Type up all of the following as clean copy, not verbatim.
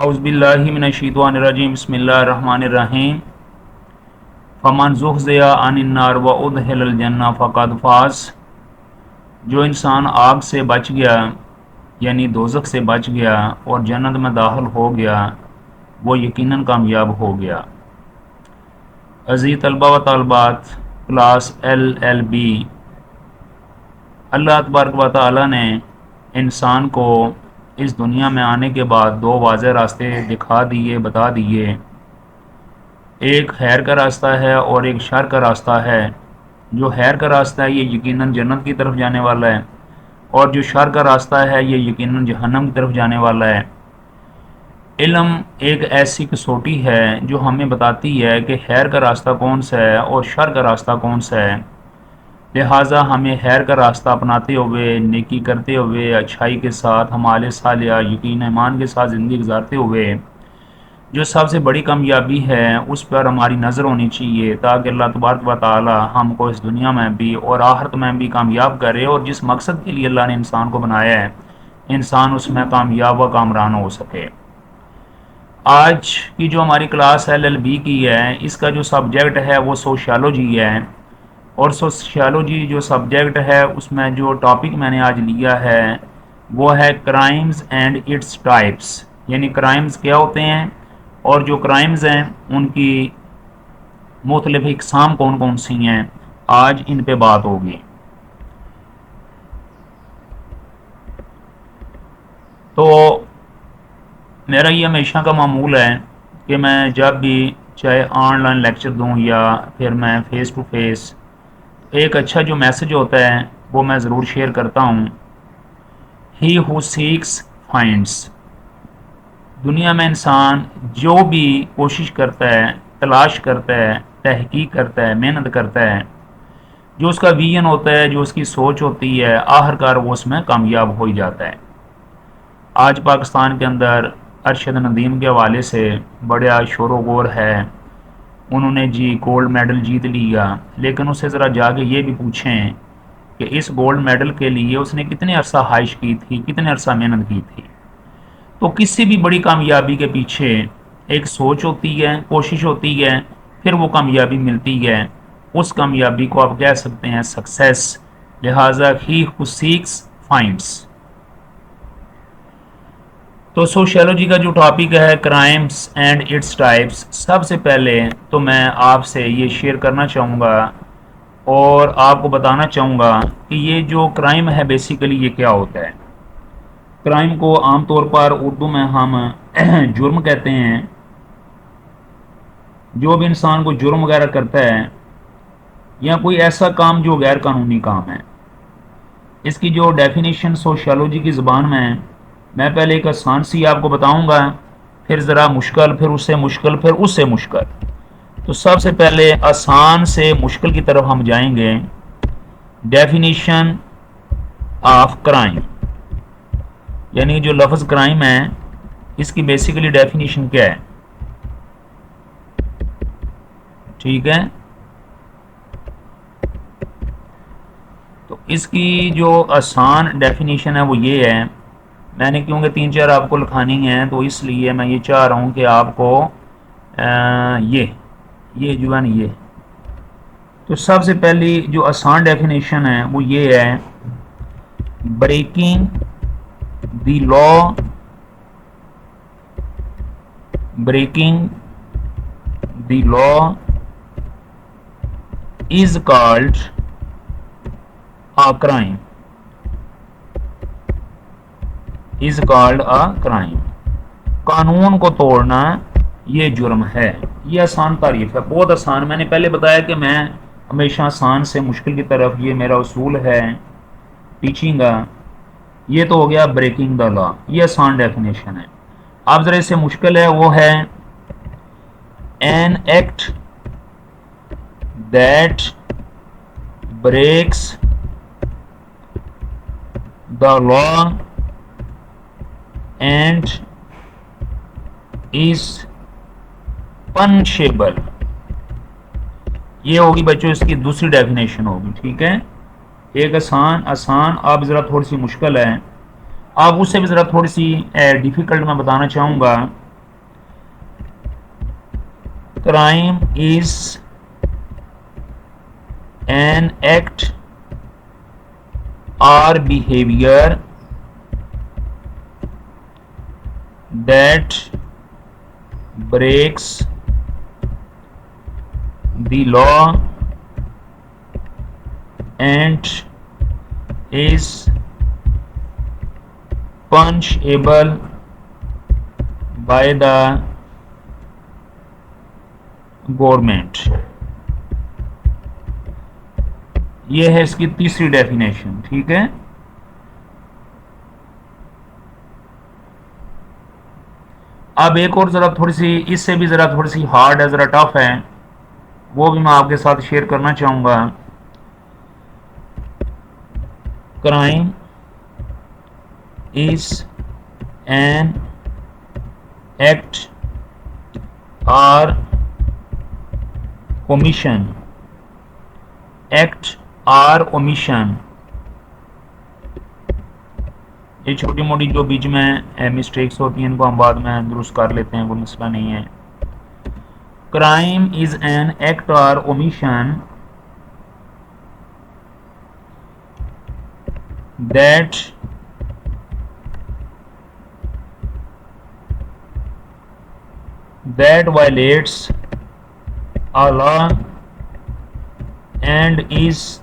औज़ुबिल्लाहिमिनश्शैतानिर्रजीम बिस्मिल्लाहिर्रहमानिर्रहीम फमन ज़ुहज़िया अनिन्नार व उदखिलल जन्नह फ़क़द फ़ाज़। जो इंसान आग से बच गया यानी दोज़ख से बच गया और जन्नत में दाखिल हो गया वो यकीनन कामयाब हो गया। अज़ीज़ तलबा व तालबात, क्लास LLB, अल्लाह तबारक व तआला ने इंसान को इस दुनिया में आने के बाद दो वाज़ेह रास्ते दिखा दिए, बता दिए। एक खैर का रास्ता है और एक शर का रास्ता है। जो खैर का रास्ता है ये यकीनन जन्नत की तरफ जाने वाला है और जो शर का रास्ता है ये यकीनन जहन्नम की तरफ जाने वाला है। इल्म एक ऐसी कसौटी है जो हमें बताती है कि खैर का रास्ता कौन सा है और शर का रास्ता कौन सा है। लिहाजा हमें खैर का रास्ता अपनाते हुए, नेकी करते हुए, अच्छाई के साथ, हमाले सालिया, यकीन ईमान के साथ ज़िंदगी गुजारते हुए जो सबसे बड़ी कामयाबी है उस पर हमारी नज़र होनी चाहिए, ताकि अल्लाह तबारक व तआला हमको इस दुनिया में भी और आखिरत में भी कामयाब करे और जिस मकसद के लिए अल्लाह ने इंसान को बनाया है इंसान उसमें कामयाब व कामरान हो सके। आज की जो हमारी क्लास LLB की है, इसका जो सब्जेक्ट है वो सोशियोलॉजी है और सोशियोलॉजी जो सब्जेक्ट है उसमें जो टॉपिक मैंने आज लिया है वो है क्राइम्स एंड इट्स टाइप्स, यानी क्राइम्स क्या होते हैं और जो क्राइम्स हैं उनकी मुख्तलिफ इकसाम कौन कौन सी हैं। आज इन पे बात होगी। तो मेरा ये हमेशा का मामूल है कि मैं जब भी चाहे ऑनलाइन लेक्चर दूं या फिर मैं फ़ेस टू फेस एक अच्छा जो मैसेज होता है वो मैं ज़रूर शेयर करता हूँ। He who seeks finds. दुनिया में इंसान जो भी कोशिश करता है, तलाश करता है, तहकीक करता है, मेहनत करता है, जो उसका विजन होता है, जो उसकी सोच होती है, आखिरकार वो उसमें कामयाब हो ही जाता है। आज पाकिस्तान के अंदर अरशद नदीम के हवाले से बड़ा शोर व गोर है। उन्होंने जी गोल्ड मेडल जीत लिया, लेकिन उससे ज़रा जाके ये भी पूछें कि इस गोल्ड मेडल के लिए उसने कितने अरसा हाइश की थी, कितने अरसा मेहनत की थी। तो किसी भी बड़ी कामयाबी के पीछे एक सोच होती है, कोशिश होती है, फिर वो कामयाबी मिलती है। उस कामयाबी को आप कह सकते हैं सक्सेस। लिहाजा ही हु सीक्स फाइंड्स। तो सोशियोलॉजी का जो टॉपिक है क्राइम्स एंड इट्स टाइप्स, सबसे पहले तो मैं आपसे ये शेयर करना चाहूँगा और आपको बताना चाहूँगा कि ये जो क्राइम है बेसिकली ये क्या होता है। क्राइम को आमतौर पर उर्दू में हम जुर्म कहते हैं। जो भी इंसान को जुर्म वगैरह करता है या कोई ऐसा काम जो गैर कानूनी काम है, इसकी जो डेफिनेशन सोशियोलॉजी की ज़बान में है, मैं पहले एक आसान सी आपको बताऊंगा, फिर ज़रा मुश्किल, फिर उससे मुश्किल, फिर उससे मुश्किल। तो सबसे पहले आसान से मुश्किल की तरफ हम जाएंगे। डेफिनेशन ऑफ क्राइम, यानी जो लफ्ज़ क्राइम है इसकी बेसिकली डेफिनेशन क्या है। ठीक है, तो इसकी जो आसान डेफिनेशन है वो ये है। मैंने क्योंकि 3-4 आपको लिखानी है तो इसलिए मैं ये चाह रहा हूँ कि आपको ये जो है ना ये, तो सबसे पहली जो आसान डेफिनेशन है वो ये है, breaking the law, breaking the law is called a crime, is called a crime. कानून को तोड़ना ये जुर्म है। ये आसान तारीफ है, बहुत आसान। मैंने पहले बताया कि मैं हमेशा आसान से मुश्किल की तरफ, ये मेरा उसूल है टीचिंग का। ये तो हो गया ब्रेकिंग द लॉ, ये आसान डेफिनेशन है। अब जरा इससे मुश्किल है, वो है an act that breaks the law and is punishable. ये होगी बच्चों इसकी दूसरी डेफिनेशन होगी। ठीक है, एक आसान आसान, अब ज़रा थोड़ी सी मुश्किल है, अब उससे भी ज़रा थोड़ी सी डिफ़िकल्ट मैं बताना चाहूँगा। crime is an act or behavior that breaks the law and is punishable by the government. ये है इसकी तीसरी डेफिनेशन। ठीक है, अब एक और जरा थोड़ी सी इससे भी जरा थोड़ी सी हार्ड है, जरा टफ है, वो भी मैं आपके साथ शेयर करना चाहूंगा। क्राइम इज एन एक्ट और omission, एक्ट और ओमिशन। ये छोटी मोटी जो बीच में मिस्टेक्स होती हैं इनको हम बाद में दुरुस्त कर लेते हैं, कोई मसला नहीं है। Crime is an act or omission that violates a law and is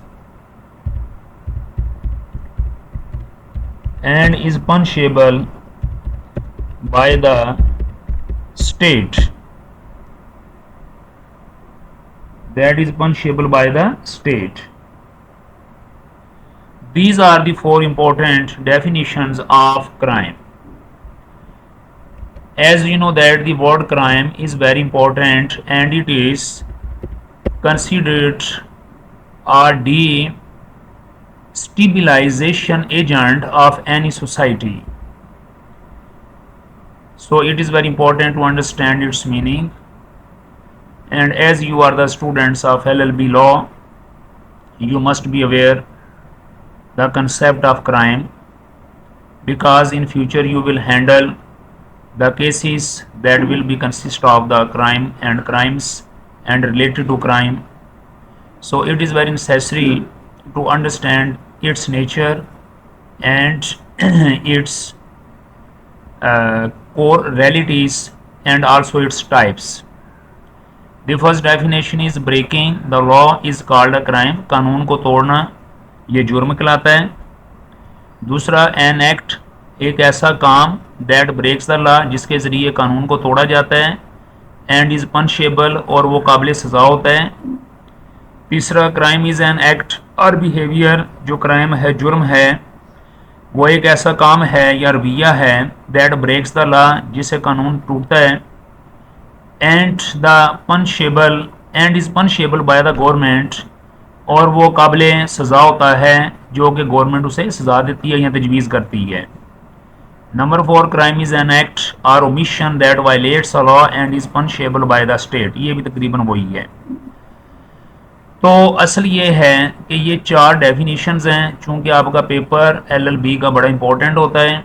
punishable by the state, that is punishable by the state. These are the four important definitions of crime. As you know that the word crime is very important and it is considered a destabilization agent of any society. So it is very important to understand its meaning, and as you are the students of LLB law, you must be aware the concept of crime, because in future you will handle the cases that will be consist of the crime and crimes and related to crime. So it is very necessary to understand its nature and its core realities and also its types. The first definition is breaking the law is called a crime. कानून को तोड़ना ये जुर्म कहलाता है। दूसरा, an act, एक ऐसा काम दैट ब्रेक्स द लॉ, जिसके ज़रिए कानून को तोड़ा जाता है, एंड इज़ पनिशेबल, और वो काबिल सज़ा होता है। तीसरा, क्राइम इज़ एन एक्ट और बिहेवियर, जो क्राइम है, जुर्म है, वो एक ऐसा काम है या रवैया है दैट ब्रेक्स द लॉ, जिसे कानून टूटता है, and is punishable by the government, और वो काबिल सज़ा होता है जो कि गवर्नमेंट उसे सज़ा देती है या तजवीज़ करती है। Number 4, crime is an act or omission that violates a law and is punishable by the state. ये भी तकरीबन वही है। तो असल ये है कि ये 4 डेफिनेशंस हैं। चूँकि आपका पेपर LLB का बड़ा इंपॉर्टेंट होता है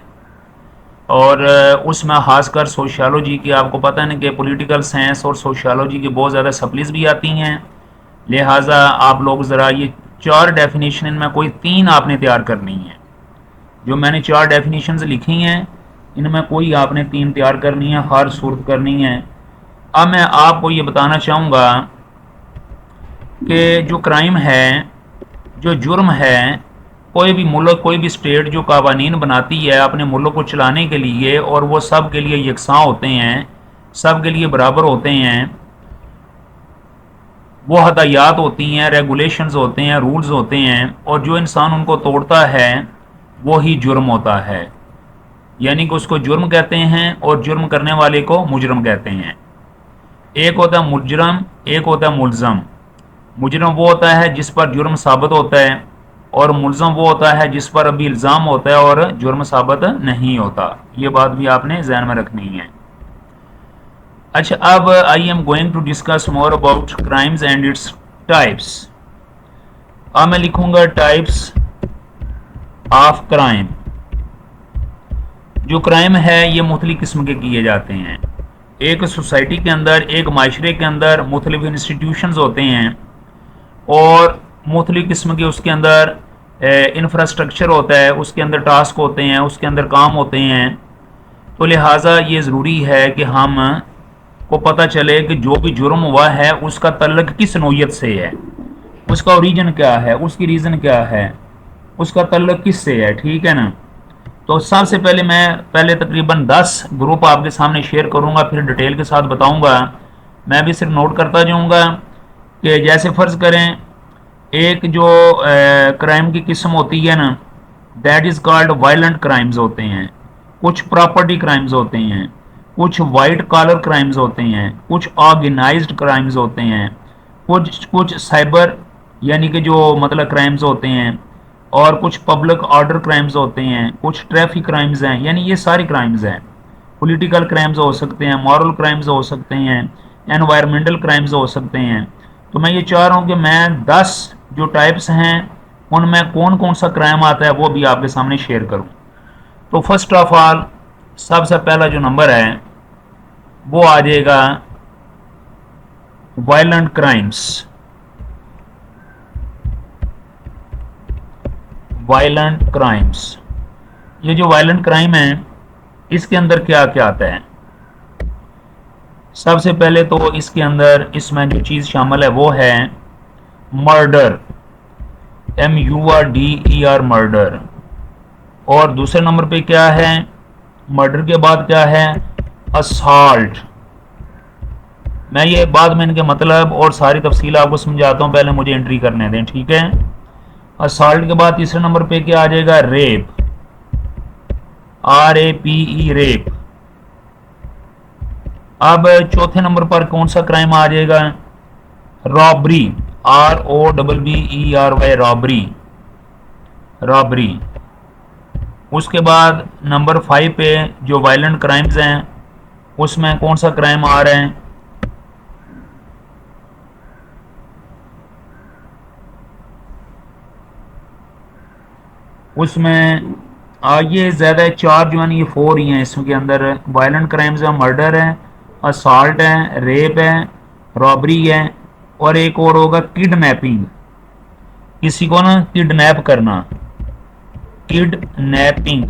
और उसमें खासकर सोशियोलॉजी की, आपको पता है ना कि पॉलिटिकल साइंस और सोशियोलॉजी की बहुत ज़्यादा सप्लीज भी आती हैं, लिहाजा आप लोग ज़रा ये 4 डेफिनेशन, इनमें कोई 3 आपने तैयार करनी है। जो मैंने 4 डेफिनेशंस लिखी हैं इनमें कोई आपने 3 तैयार करनी है, हर सूरत करनी है। अब मैं आपको ये बताना चाहूँगा कि जो क्राइम है, जो जुर्म है, कोई भी मुल्क, कोई भी स्टेट जो कावानीन बनाती है अपने मुल्क को चलाने के लिए, और वो सब के लिए यकसां होते हैं, सब के लिए बराबर होते हैं, वो हदायत होती हैं, रेगुलेशंस होते हैं, रूल्स होते हैं, और जो इंसान उनको तोड़ता है वो ही जुर्म होता है। यानी कि उसको जुर्म कहते हैं और जुर्म करने वाले को मुजरम कहते हैं। एक होता है मुजरम, एक होता है मुल्ज़म। मुजरम वो होता है जिस पर जुर्म साबित होता है, और मुल्ज़म वो होता है जिस पर अभी इल्ज़ाम होता है और जुर्म साबित नहीं होता। ये बात भी आपने ज़हन में रखनी है। अच्छा, अब I am going to discuss more about crimes and its types. अब मैं लिखूंगा टाइप्स ऑफ क्राइम। जो क्राइम है ये मुख्तलिफ किस्म के किए जाते हैं। एक सोसाइटी के अंदर, एक माशरे के अंदर मुख्तलिफ इंस्टीट्यूशंस होते हैं और मुख्तलिफ किस्म के उसके अंदर इंफ्रास्ट्रक्चर होता है, उसके अंदर टास्क होते हैं, उसके अंदर काम होते हैं। तो लिहाजा ये ज़रूरी है कि हम को पता चले कि जो भी जुर्म हुआ है उसका तल्लक किस नौयत से है, उसका ओरिजिन क्या है, उसकी रीज़न क्या है, उसका तल्लक किस से है। ठीक है ना। तो सबसे पहले मैं तकरीबन 10 ग्रुप आपके सामने शेयर करूंगा, फिर डिटेल के साथ बताऊंगा। मैं भी सिर्फ नोट करता जाऊंगा कि जैसे फ़र्ज़ करें एक जो क्राइम की किस्म होती है ना, that is called violent crimes होते हैं, कुछ प्रॉपर्टी क्राइम्स होते हैं, कुछ वाइट कॉलर क्राइम्स होते हैं, कुछ ऑर्गेनाइज्ड क्राइम्स होते हैं, कुछ कुछ साइबर यानी कि जो मतलब क्राइम्स होते हैं, और कुछ पब्लिक ऑर्डर क्राइम्स होते हैं, कुछ ट्रैफिक क्राइम्स हैं। यानी ये सारी क्राइम्स हैं। पॉलिटिकल क्राइम्स हो सकते हैं, मॉरल क्राइम्स हो सकते हैं, एनवायरमेंटल क्राइम्स हो सकते हैं। तो मैं ये चाह रहा हूँ कि मैं 10 जो टाइप्स हैं उनमें कौन कौन सा क्राइम आता है वो भी आपके सामने शेयर करूँ। तो फर्स्ट ऑफ ऑल सबसे पहला जो नंबर है वो आ जाएगा वायलेंट क्राइम्स। वायलेंट क्राइम्स, ये जो वायलेंट क्राइम है इसके अंदर क्या क्या आता है। सबसे पहले तो इसके अंदर इसमें जो चीज़ शामिल है वो है मर्डर, MURDER मर्डर। और दूसरे नंबर पे क्या है, मर्डर के बाद क्या है, असॉल्ट। मैं ये बाद में इनके मतलब और सारी तफसील आपको समझाता हूँ, पहले मुझे एंट्री करने दें। ठीक है। असॉल्ट के बाद तीसरे नंबर पे क्या आ जाएगा, रेप, RAPE रेप। अब चौथे नंबर पर कौन सा क्राइम आ जाएगा, रॉबरी, ROBBERY रॉबरी, रॉबरी। उसके बाद नंबर 5 पे जो वायलेंट क्राइम्स हैं उसमें कौन सा क्राइम आ रहा है, उसमें ये ज़्यादा चार जो है ना, ये 4 ही हैं इसके अंदर। वायलेंट क्राइम्स है, मर्डर है, असॉल्ट है, रेप है, रॉबरी है, और एक और होगा किडनैपिंग, किसी को ना किडनैप करना, किडनैपिंग।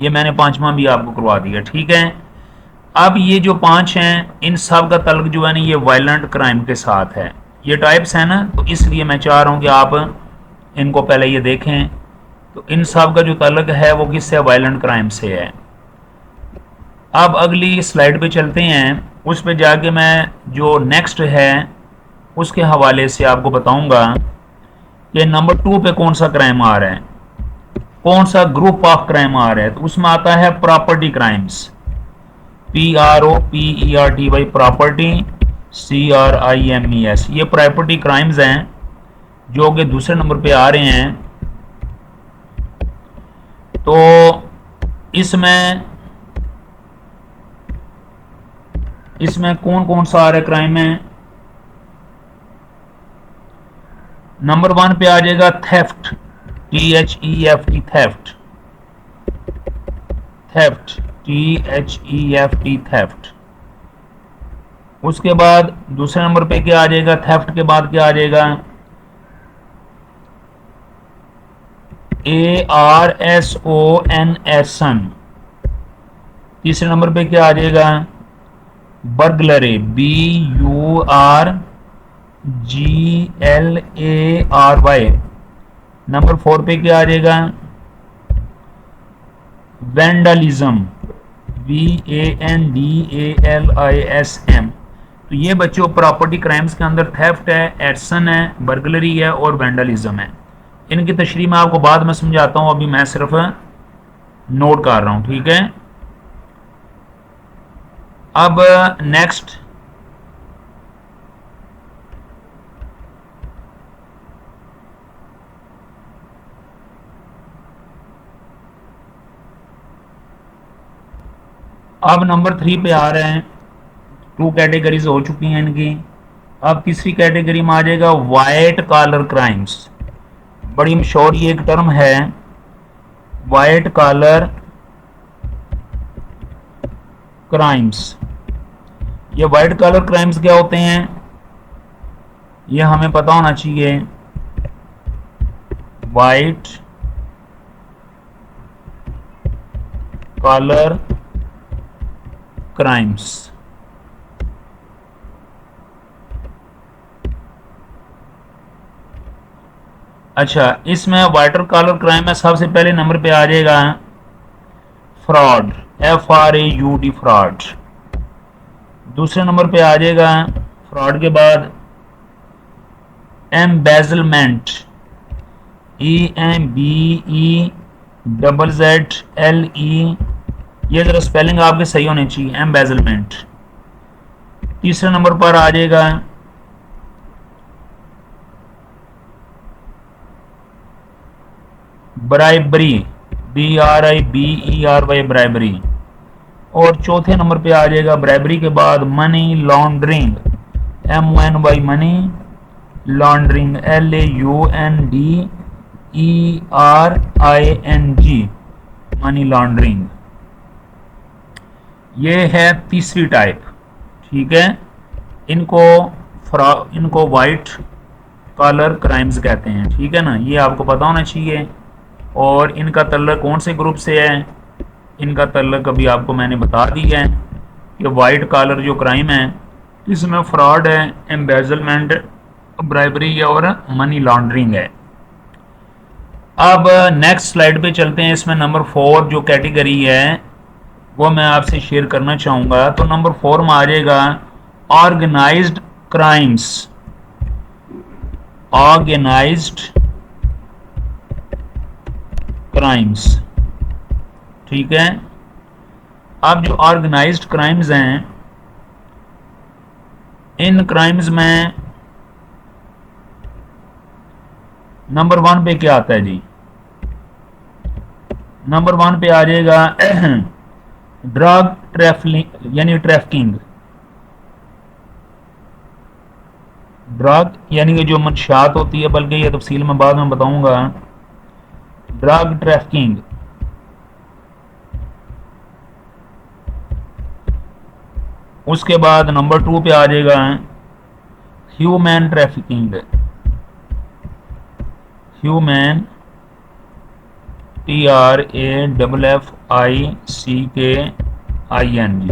ये मैंने पांचवा भी आपको करवा दिया। ठीक है। अब ये जो 5 हैं इन सब का तल्लुक जो है ना ये वायलेंट क्राइम के साथ है। ये टाइप्स हैं ना, तो इसलिए मैं चाह रहा हूँ कि आप इनको पहले ये देखें। तो इन सब का जो तल्लुक है वो किससे, वायलेंट क्राइम से है। अब अगली स्लाइड पे चलते हैं, उस पे जाके मैं जो नेक्स्ट है उसके हवाले से आपको बताऊंगा कि नंबर 2 पे कौन सा क्राइम आ रहा है, कौन सा ग्रुप ऑफ क्राइम आ रहा है। तो उसमें आता है property crimes, PROPERTY property, CRIMES। ये प्रॉपर्टी क्राइम्स हैं जो कि दूसरे नंबर पे आ रहे हैं। तो इसमें इसमें कौन कौन सा आ रहा है क्राइम है, नंबर 1 पे आ जाएगा theft, THEFT theft, theft THEFT theft. उसके बाद दूसरे नंबर पे क्या आ जाएगा, थेफ्ट के बाद क्या आ जाएगा, ARSON। तीसरे नंबर पे क्या आ जाएगा, बर्गलरी, BURGLARY। नंबर 4 पे क्या आ जाएगा, वेंडलिज्म, VANDALISM। तो ये बच्चों प्रॉपर्टी क्राइम्स के अंदर थेफ्ट है, एर्सन है, बर्गलरी है और वेंडलिज्म है। इनकी तशरीह मैं आपको बाद में समझाता हूँ, अभी मैं सिर्फ नोट कर रहा हूँ। ठीक है। अब नेक्स्ट अब नंबर 3 पे आ रहे हैं। 2 कैटेगरीज हो चुकी हैं इनकी। अब तीसरी कैटेगरी में आ जाएगा वाइट कॉलर क्राइम्स। बड़ी मशहूर ये एक टर्म है, वाइट कॉलर क्राइम्स। ये वाइट कलर क्राइम्स क्या होते हैं, ये हमें पता होना चाहिए। वाइट कलर क्राइम्स, अच्छा इसमें वाइट कलर क्राइम में सबसे पहले नंबर पे आ जाएगा फ्रॉड, FRAUD फ्रॉड। दूसरे नंबर पे आ जाएगा फ्रॉड के बाद एम्बेजलमेंट, EMBEZZLE, ये जरा स्पेलिंग आपके सही होने चाहिए, एम्बेजलमेंट। तीसरे नंबर पर आ जाएगा ब्राइबरी, BRIBERY, ब्राइबरी। और चौथे नंबर पे आ जाएगा ब्राइबरी के बाद money laundering, MONY, money laundering, LAUNDERING, money laundering. ये है तीसरी टाइप, ठीक है। इनको इनको वाइट कॉलर क्राइम्स कहते हैं, ठीक है ना, ये आपको पता होना चाहिए। और इनका तल्लक कौन से ग्रुप से है, इनका तल्लक अभी आपको मैंने बता दिया है कि वाइट कॉलर जो क्राइम है इसमें फ्रॉड है, एम्बेजलमेंट, ब्राइबरी और मनी लॉन्ड्रिंग है। अब नेक्स्ट स्लाइड पे चलते हैं। इसमें नंबर 4 जो कैटेगरी है वो मैं आपसे शेयर करना चाहूँगा। तो नंबर 4 में आ जाएगा ऑर्गेनाइज्ड क्राइम्स, ऑर्गेनाइज्ड क्राइम्स, ठीक है। अब जो ऑर्गेनाइज्ड क्राइम्स हैं, इन क्राइम्स में नंबर 1 पे क्या आता है जी, नंबर 1 पे आ जाएगा ड्रग ट्रैफिकिंग, यानी ट्रैफिकिंग, ड्रग यानी कि जो मंशियात होती है, बल्कि ये तफसील में बाद में बताऊंगा, ड्रग ट्रैफिकिंग। उसके बाद नंबर 2 पे आ जाएगा ह्यूमन ट्रैफिकिंग, ह्यूमन TRAFFICKING।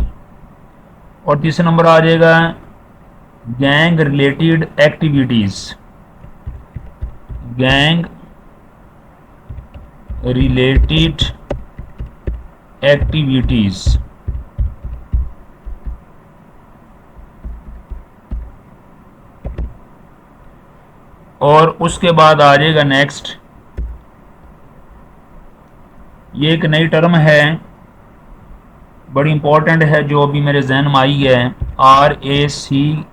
और तीसरा नंबर आ जाएगा gang related activities, gang related activities. और उसके बाद आ जाएगा नेक्स्ट, ये एक नई टर्म है, बड़ी इंपॉर्टेंट है, जो अभी मेरे जहन में आई है, RACKETEERING,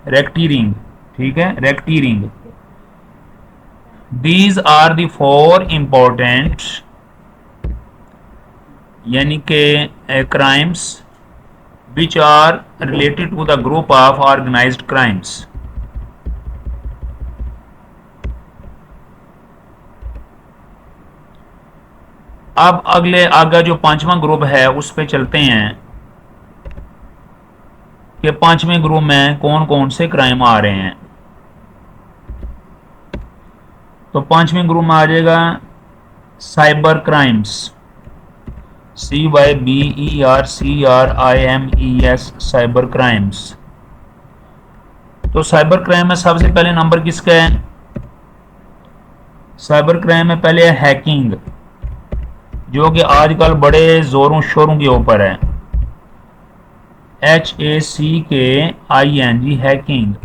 रेक्टीरिंग, ठीक है, racketeering. These are the 4 important यानी कि crimes which are related to the group of organised crimes. अब अगले आगे जो 5वां ग्रुप है उस पे चलते हैं कि 5वें ग्रुप में कौन कौन से क्राइम आ रहे हैं। तो 5वें ग्रुप में आ जाएगा cyber crimes, CYBERCRIMES, cyber crimes. तो साइबर क्राइम में सबसे पहले नंबर किसका है, साइबर क्राइम में पहले है हैकिंग, जो कि आजकल बड़े जोरों शोरों के ऊपर है, HACKING, हैकिंग।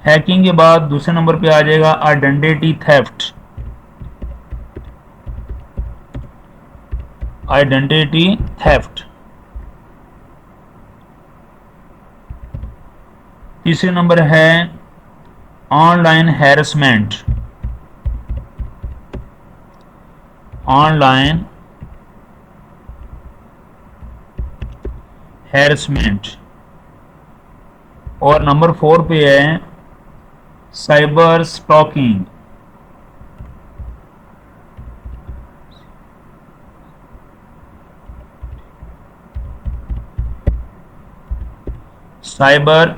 हैकिंग के बाद दूसरे नंबर पे आ जाएगा आइडेंटिटी थेफ्ट, आइडेंटिटी थेफ्ट। तीसरे नंबर है ऑनलाइन हैरेसमेंट, ऑनलाइन हैरेसमेंट। और नंबर 4 पे है साइबर स्टॉकिंग। Cyber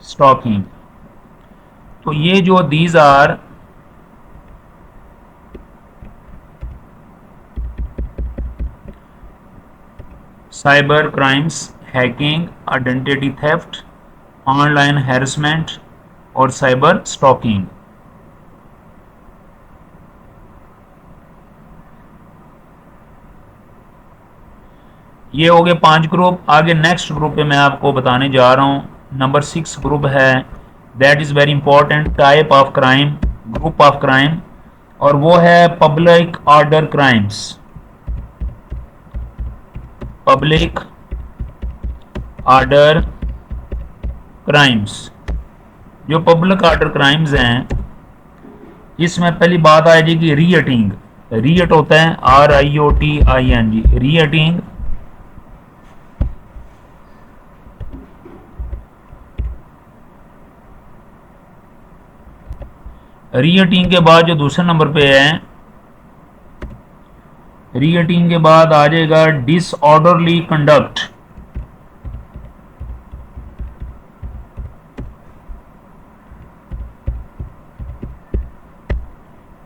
stalking. तो ये जो these are cyber crimes, hacking, identity theft, online harassment और साइबर स्टॉकिंग। ये हो गए 5 ग्रुप। आगे नेक्स्ट ग्रुप पे मैं आपको बताने जा रहा हूँ। नंबर 6 ग्रुप है, that is very important, type of crime, group of crime, और वो है public order crimes. Public order crimes. जो पब्लिक ऑर्डर क्राइम्स हैं, इसमें पहली बात आ जाएगी रीअटिंग। रीअट होता है RIOTING, रीअटिंग। रीअटिंग के बाद जो दूसरे नंबर पे है, रीअटिंग के बाद आ जाएगा डिसऑर्डरली कंडक्ट।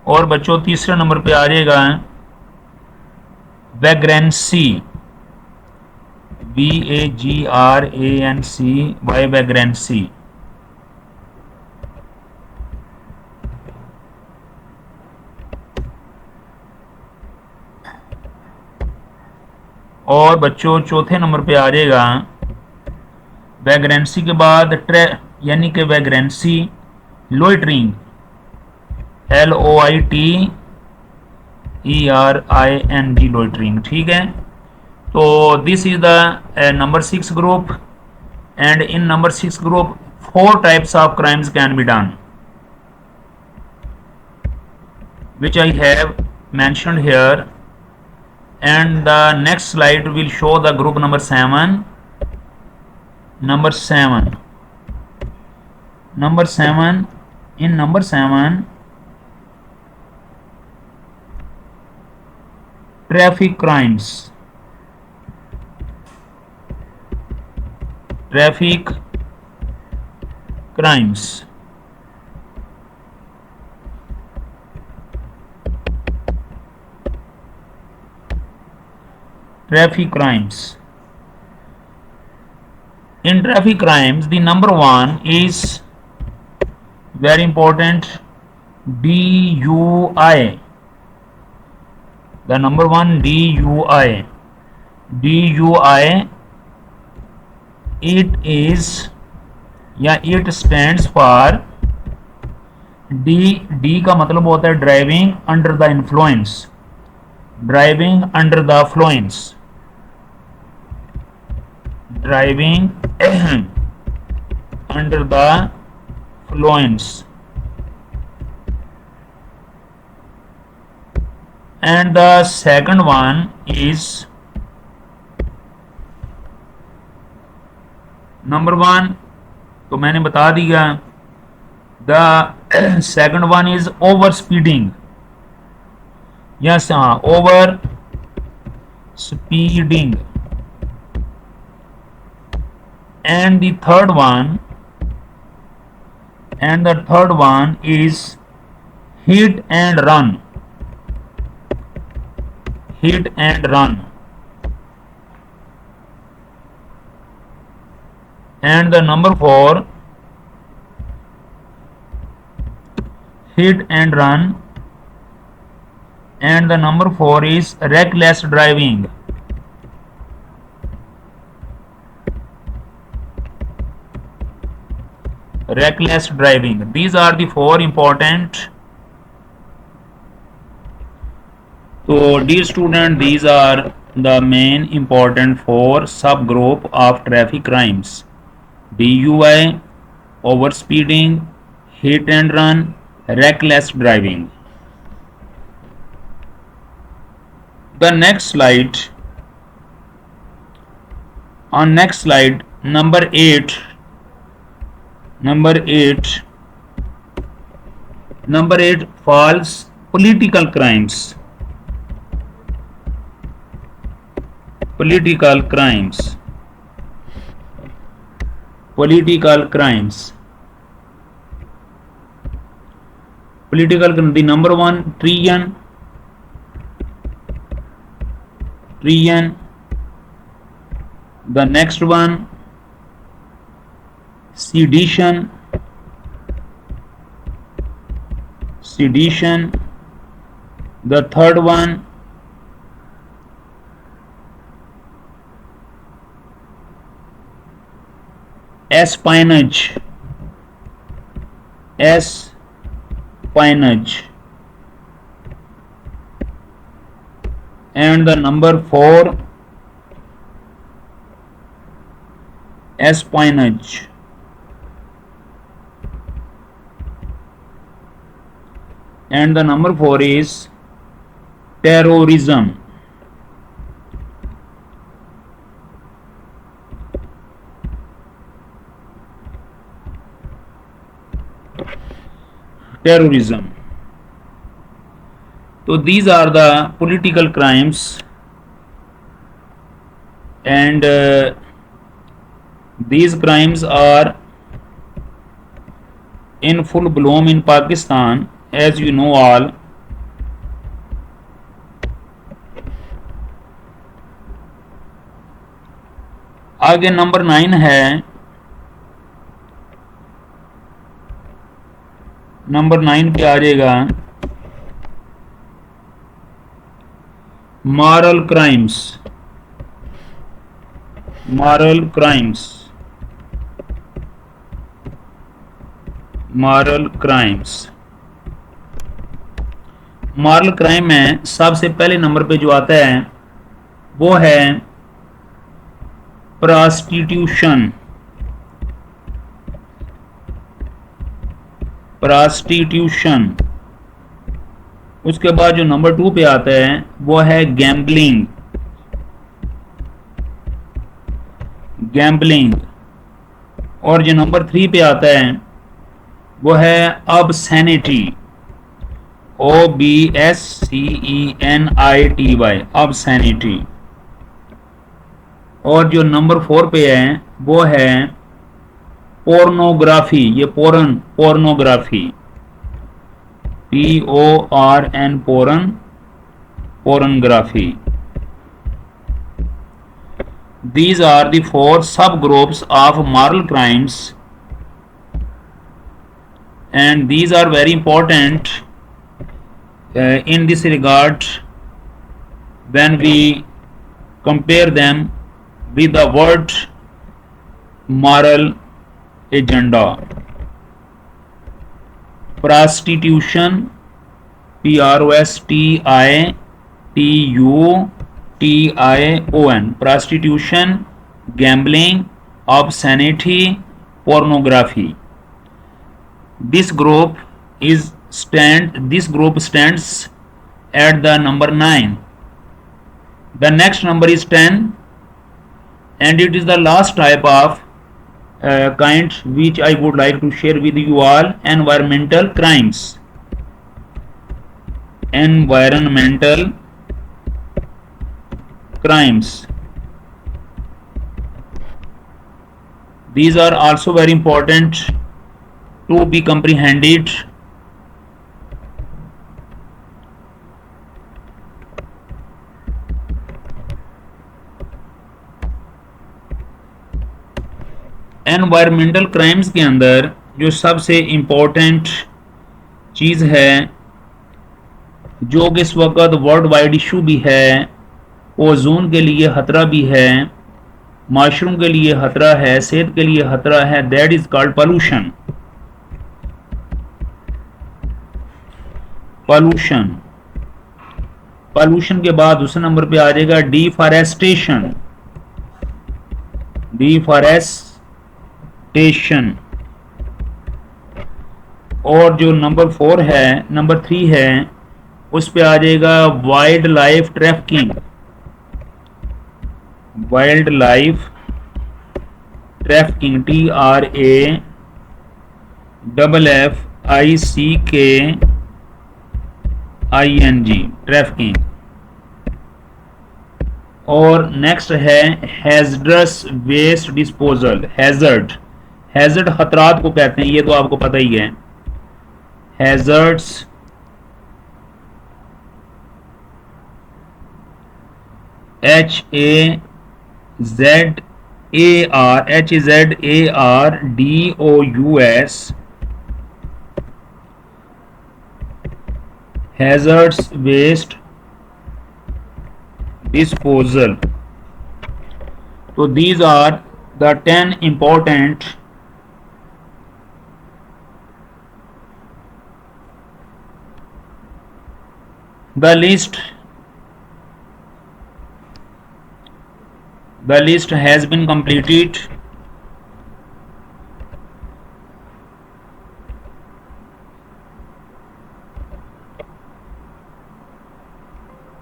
और बच्चों तीसरे नंबर पे आ जाएगा वैग्रेंसी, VAGRANCY, वैग्रेंसी। और बच्चों चौथे नंबर पे आ जाएगा वैग्रेंसी के बाद यानी कि वैग्रेंसी लोइटरिंग, LOITERING, लोइटरिंग। ठीक है। तो this is the number 6 group, and in number 6 group 4 types of crimes can be done, which I have mentioned here, and the next slide will show the group number 7. Number 7, in number 7, traffic crimes, traffic crimes। Traffic crimes. In traffic crimes, the number 1 is very important, DUI. The number 1, DUI. DUI, it is, it stands for D का मतलब होता है driving under the influence. Driving under the Fluence, driving under the Fluence. And the second one is number 1, तो मैंने बता दिया। The second one is over speeding। Yes, over speeding। And the third one is hit and run। Hit and run। And the number 4, hit and run, and the number 4 is reckless driving। Reckless driving। These are the 4 important। So dear student, these are the main important 4 subgroup of traffic crimes: DUI, overspeeding, hit and run, reckless driving। The next slide, on next slide number 8 false political crimes. Political crimes the number 1 treason. The next one sedition. The third one espionage. And the number 4 espionage. And the number 4 is terrorism. So these are the political crimes, and these crimes are in full bloom in Pakistan, as you know all. आगे number 9 है, number 9 पे आ जाएगा moral crime में सबसे पहले number पे जो आता है वो है प्रॉस्टिट्यूशन। उसके बाद जो नंबर 2 पे आता है वो है गैम्बलिंग। और जो नंबर 3 पे आता है वो है ऑब्सैनिटी। OBSCENITY, ऑब्सैनिटी। और जो नंबर 4 पे है वो है पोर्नोग्राफी। ये pornography, PORN, pornography. These are the 4 subgroups of moral crimes, and these are very important in this regard when we compare them with the word moral agenda. Prostitution, PROSTITUTION, prostitution, gambling, obscenity, pornography. This group stands at the number 9. The next number is 10, and it is the last type of kind which I would like to share with you all: environmental crimes. These are also very important to be comprehended. Environmental crimes के अंदर जो सबसे important चीज़ है, जो कि इस वक्त world wide issue भी है, ओजोन के लिए खतरा भी है, माशरों के लिए खतरा है, सेहत के लिए खतरा है, that is called pollution. Pollution के बाद दूसरे नंबर पे आ जाएगा डिफॉरेस्टेशन। और जो नंबर 3 है उस पे आ जाएगा wild life trafficking, TRAFFICKING, trafficking. और नेक्स्ट है हैजर्डस वेस्ट डिस्पोजल। हैजर्ड खतरात को कहते हैं, ये तो आपको पता ही है। Hazards HAZARDOUS, hazards waste disposal. So these are the 10 important the list has been completed.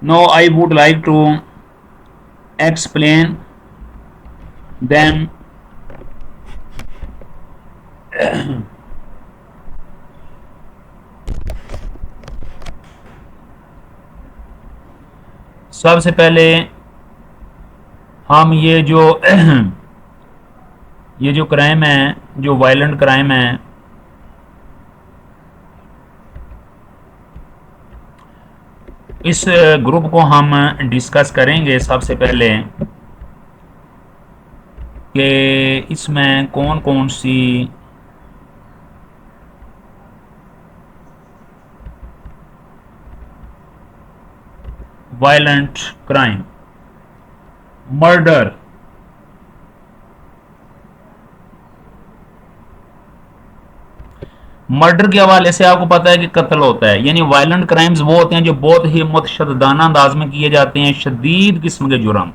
Now I would like to explain them सबसे पहले हम ये जो क्राइम है, जो वायलेंट क्राइम है, इस ग्रुप को हम डिस्कस करेंगे सबसे पहले कि इसमें कौन कौन सी वायलेंट क्राइम। मर्डर, मर्डर के हवाले से आपको पता है कि कत्ल होता है, यानी वायलेंट क्राइम्स वो होते हैं जो बहुत ही मुतशद्दिदाना अंदाज में किए जाते हैं, शदीद किस्म के जुर्म,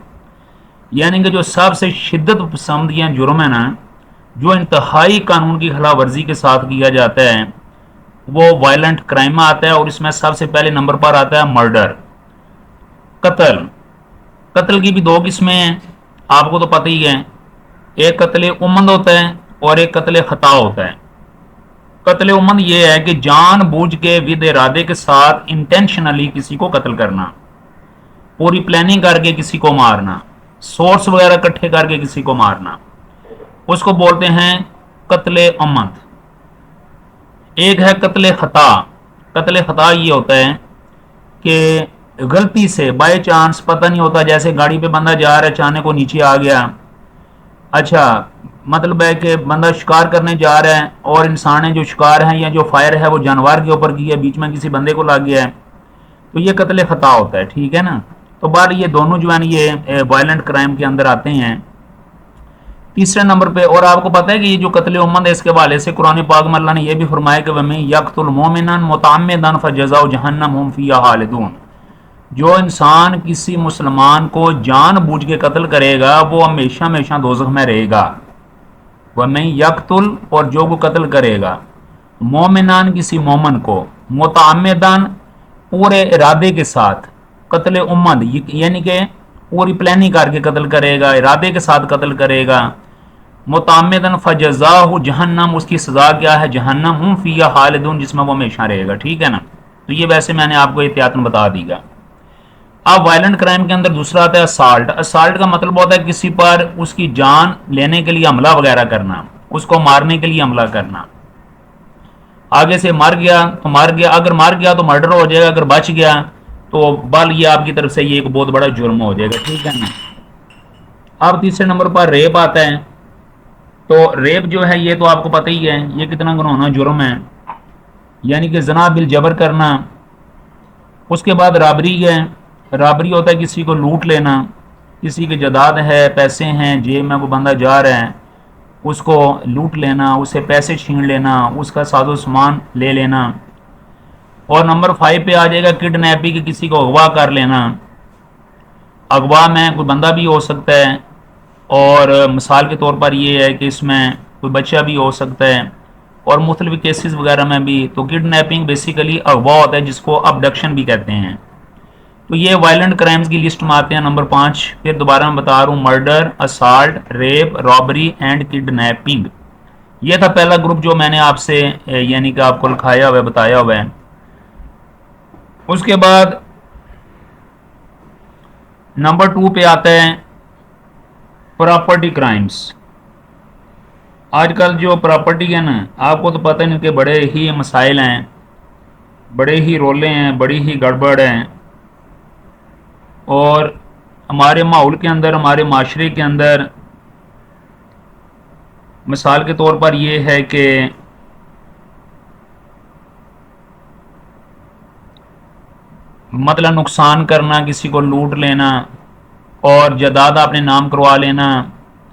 यानी कि जो सबसे शिद्दत पसंद या जुर्म है ना, जो इंतहाई कानून की खिलाफ वर्जी के साथ किया जाता है, वो वायलेंट क्राइम में आता है। और इसमें सबसे पहले नंबर पर आता है मर्डर, कत्ल। कत्ल की भी दो किस्में हैं, आपको तो पता ही है। एक कत्ल उम्मद होता है और एक कत्ल खता होता है। कत्ल उम्मद यह है कि जानबूझ के विद इरादे के साथ इंटेंशनली किसी को कत्ल करना, पूरी प्लानिंग करके किसी को मारना, सोर्स वगैरह इकट्ठे करके किसी को मारना, उसको बोलते हैं कत्ल उम्मद। एक है कत्ल खता। कत्ल खता ये होता है कि गलती से बाय चांस, पता नहीं होता, जैसे गाड़ी पे बंदा जा रहा है, अचानक को नीचे आ गया, अच्छा मतलब है कि बंदा शिकार करने जा रहा है और इंसान है जो शिकार है या जो फायर है वो जानवर के ऊपर किया, बीच में किसी बंदे को लग गया है, तो ये कत्ल खता होता है, ठीक है ना। तो बार ये दोनों जो है ये वायलेंट क्राइम के अंदर आते हैं। तीसरे नंबर पे, और आपको पता है कि ये जो कत्ल उम्मद है, इसके हवाले से कुरान पाक में अल्लाह ने यह भी फरमाया कि वमें यक़्तुल मोमिनन मुतअम्मिदन फजज़ाउ जहन्नम हुम फ़ीहा खालिदून, जो इंसान किसी मुसलमान को जानबूझ के कत्ल करेगा वो हमेशा हमेशा दोज़ख में रहेगा। वमें यक़्तुल, और जो को कत्ल करेगा, मोमिनान किसी मोमन को, मुतअम्मिदन पूरे इरादे के साथ, कत्ल उम्मद यानी कि पूरी प्लानिंग करके कत्ल करेगा, इरादे के साथ कत्ल करेगा, मुतअम्मिदन फजज़ाहु जहन्नम, उसकी सज़ा क्या है, जहन्नम, हुम फ़ीहा खालिदून, जिसमें वो हमेशा रहेगा, ठीक है ना। तो ये वैसे मैंने आपको एहतियातन बता दीगा। अब वायलेंट क्राइम के अंदर दूसरा आता है असाल्ट। असाल्ट का मतलब होता है किसी पर उसकी जान लेने के लिए हमला वगैरह करना, उसको मारने के लिए हमला करना। आगे से मार गया तो मार गया, अगर मार गया तो मर्डर हो जाएगा, अगर बच गया तो बल ये आपकी तरफ से ये एक बहुत बड़ा जुर्म हो जाएगा, ठीक है ना। अब तीसरे नंबर पर रेप आता है। तो रेप जो है ये तो आपको पता ही है ये कितना घिनौना जुर्म है, यानी कि जना बिल जबर करना। उसके बाद राबरी है। राबरी होता है किसी को लूट लेना, किसी की जायदाद है, पैसे हैं, जेब में वो बंदा जा रहा है, उसको लूट लेना, उससे पैसे छीन लेना, उसका साजो सामान ले लेना। और नंबर 5 पे आ जाएगा किडनैपिंग, कि किसी को अगवा कर लेना। अगवा में कोई बंदा भी हो सकता है, और मिसाल के तौर पर ये है कि इसमें कोई बच्चा भी हो सकता है, और मुख्तलिफ केसेस वगैरह में भी। तो किडनैपिंग बेसिकली अगवा होता है, जिसको अबडक्शन भी कहते हैं। तो ये वायलेंट क्राइम्स की लिस्ट में आते हैं नंबर 5। फिर दोबारा मैं बता रहा हूँ, murder, assault, rape, robbery and kidnapping. ये था पहला ग्रुप जो मैंने आपसे यानी कि आपको लिखाया हुआ है, बताया हुआ है। उसके बाद नंबर 2 पे आता है प्रॉपर्टी क्राइम्स। आजकल जो प्रॉपर्टी है ना, आपको तो पता नहीं कि बड़े ही मसाइल हैं, बड़े ही रोले हैं, बड़ी ही गड़बड़ हैं। और हमारे माहौल के अंदर, हमारे माशरे के अंदर मिसाल के तौर पर ये है कि मतलब नुकसान करना, किसी को लूट लेना और जायदाद अपने नाम करवा लेना,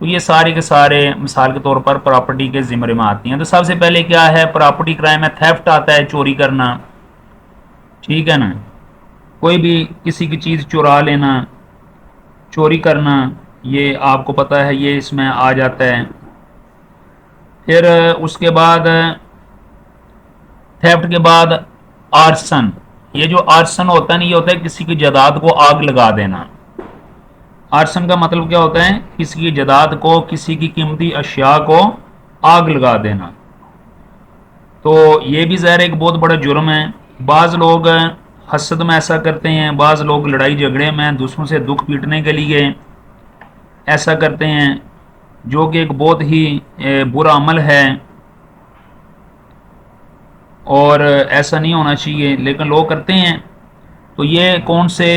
तो ये सारे के सारे मिसाल के तौर पर प्रॉपर्टी के ज़िम्मे में आती हैं। तो सबसे पहले क्या है, प्रॉपर्टी क्राइम है, थेफ्ट आता है, चोरी करना। ठीक है ना, कोई भी किसी की चीज़ चुरा लेना, चोरी करना, ये आपको पता है, ये इसमें आ जाता है। फिर उसके बाद थेफ्ट के बाद आर्सन। ये जो आर्सन होता है ना, ये होता है किसी की जायदाद को आग लगा देना। आर्सन का मतलब क्या होता है, किसी की जायदाद को, किसी की कीमती अशिया को आग लगा देना। तो ये भी ज़ाहिर एक बहुत बड़ा जुर्म है। बाज़ लोग हसद में ऐसा करते हैं, बाज़ लोग लड़ाई झगड़े में दूसरों से दुख पीटने के लिए ऐसा करते हैं, जो कि एक बहुत ही बुरा अमल है और ऐसा नहीं होना चाहिए, लेकिन लोग करते हैं। तो ये कौन से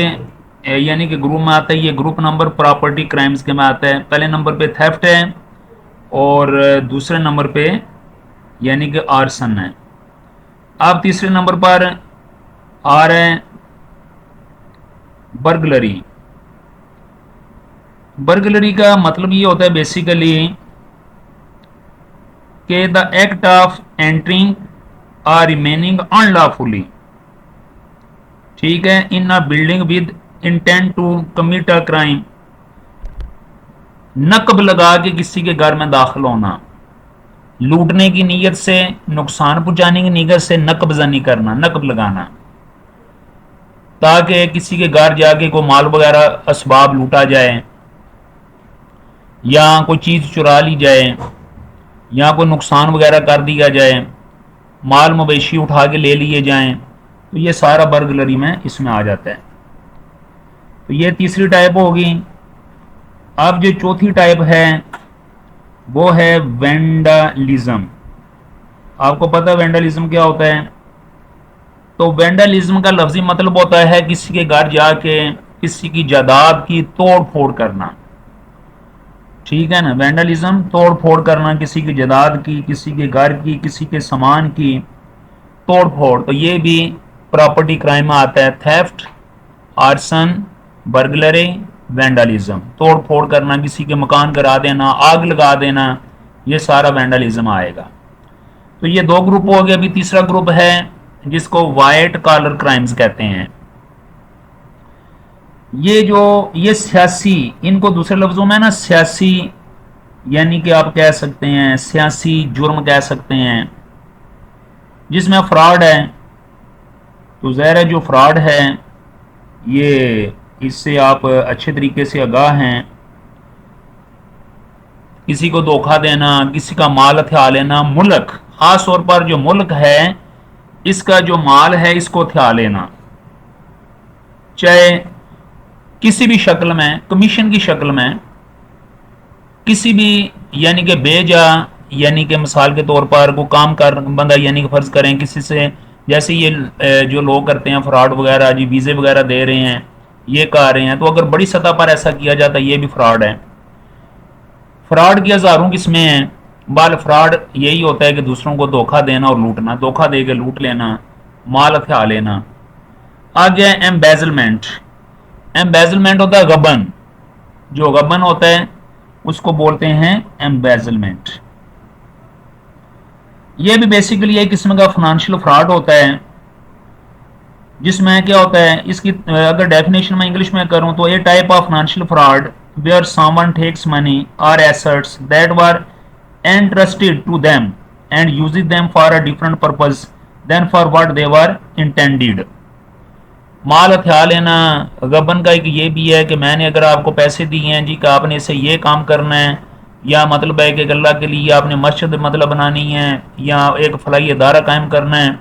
यानी कि ग्रुप में आता है, ये ग्रुप नंबर प्रॉपर्टी क्राइम्स के में आता है। पहले नंबर पे थेफ्ट है और दूसरे नंबर पे यानी कि आर्सन है। अब तीसरे नंबर पर आ रहे हैं बर्गलरी। बर्गलरी का मतलब ये होता है बेसिकली कि the act of entering or remaining unlawfully, ठीक है, in a building with intent to commit a crime. नकब लगा के किसी के घर में दाखिल होना, लूटने की नीयत से, नुकसान पहुंचाने की नीयत से नकबजनी करना, नकब लगाना, ताकि किसी के घर जाके कोई माल वगैरह असबाब लूटा जाए या कोई चीज़ चुरा ली जाए या कोई नुकसान वगैरह कर दिया जाए, माल मवेशी उठा के ले लिए जाएं, तो ये सारा बर्गलरी में इसमें आ जाता है। तो ये तीसरी टाइप होगी। अब जो चौथी टाइप है वो है वेंडलिज्म। आपको पता है वेंडलिज्म क्या होता है? तो वेंडलिज्म का लफ्जी मतलब होता है किसी के घर जाके किसी की जायदाद की तोड़ फोड़ करना। ठीक है ना, वेंडलिज्म तोड़ फोड़ करना, किसी की जायदाद की, किसी के घर की, किसी के सामान की तोड़ फोड़। तो ये भी प्रॉपर्टी क्राइम में आता है। थेफ्ट, आर्सन, बर्गलरी, वेंडलिज्म, तोड़ फोड़ करना, किसी के मकान गिरा देना, आग लगा देना, ये सारा वेंडलिज्म आएगा। तो ये दो ग्रुप हो गए। अभी तीसरा ग्रुप है जिसको वाइट कॉलर क्राइम्स कहते हैं। ये सियासी, इनको दूसरे लफ्जों में ना सियासी यानी कि आप कह सकते हैं सियासी जुर्म कह सकते हैं, जिसमें फ्रॉड है। तो ज़ाहिर है जो फ्रॉड है ये, इससे आप अच्छे तरीके से आगाह हैं। किसी को धोखा देना, किसी का माल हथिया लेना, मुल्क, खास तौर पर जो मुल्क है इसका जो माल है इसको हथिया लेना, चाहे किसी भी शक्ल में, कमीशन की शक्ल में, किसी भी यानी कि बेजा, यानी कि मिसाल के तौर पर को काम कर बंदा, यानी कि फ़र्ज करें किसी से, जैसे ये जो लोग करते हैं फ्रॉड वगैरह, जी वीज़े वगैरह दे रहे हैं, ये कर रहे हैं, तो अगर बड़ी सतह पर ऐसा किया जाता है ये भी फ्रॉड है। फ्रॉड की हज़ारों किस्में हैं। बाल फ्रॉड यही होता है कि दूसरों को धोखा देना और लूटना, धोखा दे के लूट लेना, माल हथिया लेना। आगे एम्बेजलमेंट। एम्बेजलमेंट होता है गबन, जो गबन होता है उसको बोलते हैं एम्बेजलमेंट। यह भी बेसिकली एक किस्म का फाइनेंशियल फ्रॉड होता है, जिसमें क्या होता है, इसकी अगर डेफिनेशन में इंग्लिश में करूं तो, a type of financial fraud where someone takes money और assets that were entrusted to them and uses them for a different purpose than for what they were intended। माल हथिया लेना। गबन का एक ये भी है कि मैंने अगर आपको पैसे दिए हैं जी कि आपने इसे ये काम करना है, या मतलब है कि अल्लाह के लिए आपने मस्जिद मतलब बनानी है या एक फलाई इदारा कायम करना है,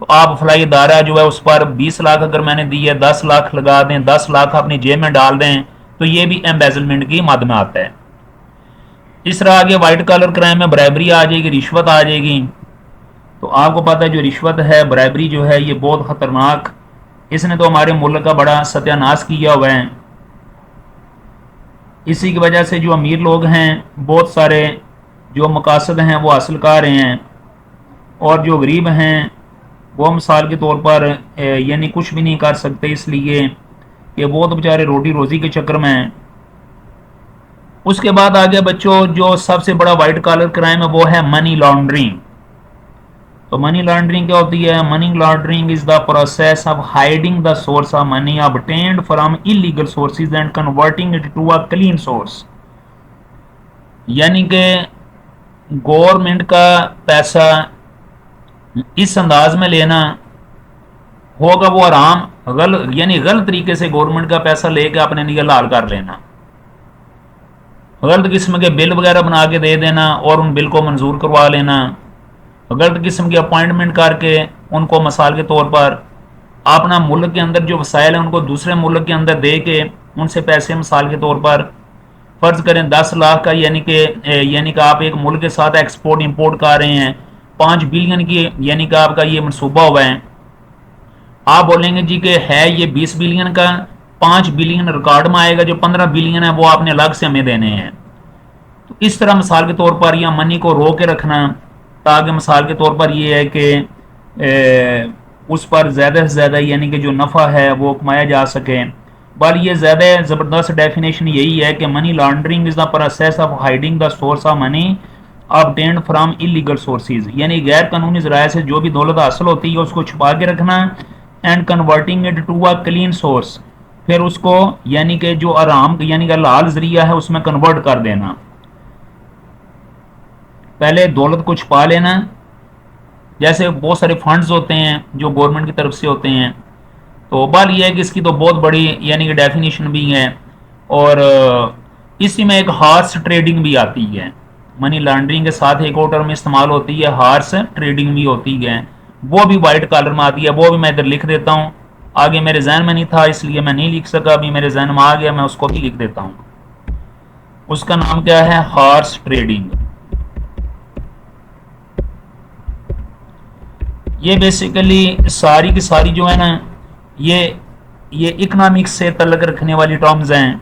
तो आप फलाई इदारा जो है उस पर 20 लाख अगर मैंने दी है, 10 लाख लगा दें, 10 लाख अपनी जेब में डाल दें, तो ये भी एम्बेजलमेंट की मद में आता है। इस तरह आगे वाइट कॉलर क्राइम में ब्राइबरी आ जाएगी, रिश्वत आ जाएगी। तो आपको पता है जो रिश्वत है, ब्राइबरी जो है, ये बहुत खतरनाक, इसने तो हमारे मुल्क का बड़ा सत्यानाश किया हुआ है। इसी की वजह से जो अमीर लोग हैं बहुत सारे जो मकासद हैं वो हासिल कर रहे हैं, और जो गरीब हैं वो मिसाल के तौर पर यानी कुछ भी नहीं कर सकते, इसलिए कि वो तो बेचारे रोटी रोज़ी के चक्कर में हैं। उसके बाद आगे बच्चों जो सबसे बड़ा वाइट कॉलर क्राइम है वो है मनी लॉन्ड्रिंग। तो मनी लॉन्ड्रिंग क्या होती है? Money laundering is the process of hiding the source of money obtained from illegal sources and converting it to a clean source. यानी कि गवर्नमेंट का पैसा इस अंदाज में लेना होगा वो आराम यानी गलत तरीके से गवर्नमेंट का पैसा लेके अपने लिए लाल कर लेना, गलत किस्म के बिल वगैरह बना के दे देना और उन बिल को मंजूर करवा लेना, गलत किस्म की अपॉइंटमेंट करके उनको मिसाल के तौर पर अपना मुल्क के अंदर जो वसाइल है उनको दूसरे मुल्क के अंदर दे के उनसे पैसे मिसाल के तौर पर फर्ज करें 10 लाख का, यानी कि आप एक मुल्क के साथ एक्सपोर्ट इंपोर्ट कर रहे हैं 5 बिलियन की, यानी कि आपका ये मनसूबा हुआ है। आप बोलेंगे जी कि है ये 20 बिलियन का, 5 बिलियन रिकॉर्ड में आएगा, जो 15 बिलियन है वो आपने अलग से हमें देने हैं। तो इस तरह मिसाल के तौर पर यह मनी को रोक के रखना, ताकि मिसाल के तौर पर ये है कि उस पर ज़्यादा से ज़्यादा यानी कि जो नफ़ा है वो कमाया जा सके। बल ये ज़्यादा ज़बरदस्त डेफिनेशन यही है कि money laundering is the process of hiding the source of money obtained from illegal sources, यानी गैर कानूनी ज़राए से जो भी दौलत हासिल होती है उसको छुपा के रखना, and converting it to a clean source, फिर उसको यानी कि जो आराम यानी कि लाल जरिया है उसमें कन्वर्ट कर देना। पहले दौलत को छुपा लेना, जैसे बहुत सारे फंड्स होते हैं जो गवर्नमेंट की तरफ से होते हैं। तो बात यह है कि इसकी तो बहुत बड़ी यानी कि डेफिनेशन भी है, और इसी में एक हार्स ट्रेडिंग भी आती है। मनी लॉन्ड्रिंग के साथ एक और टर्म इस्तेमाल होती है, हार्स ट्रेडिंग भी होती है, वो भी वाइट कॉलर में आती है। वो भी मैं इधर लिख देता हूँ, आगे मेरे जहन में नहीं था इसलिए मैं नहीं लिख सका, अभी मेरे जहन में आ गया, मैं उसको भी लिख देता हूँ। उसका नाम क्या है? Horse trading. ये बेसिकली सारी की सारी जो है ना, ये ये इकोनॉमिक्स से तल्लक रखने वाली टर्म्स हैं।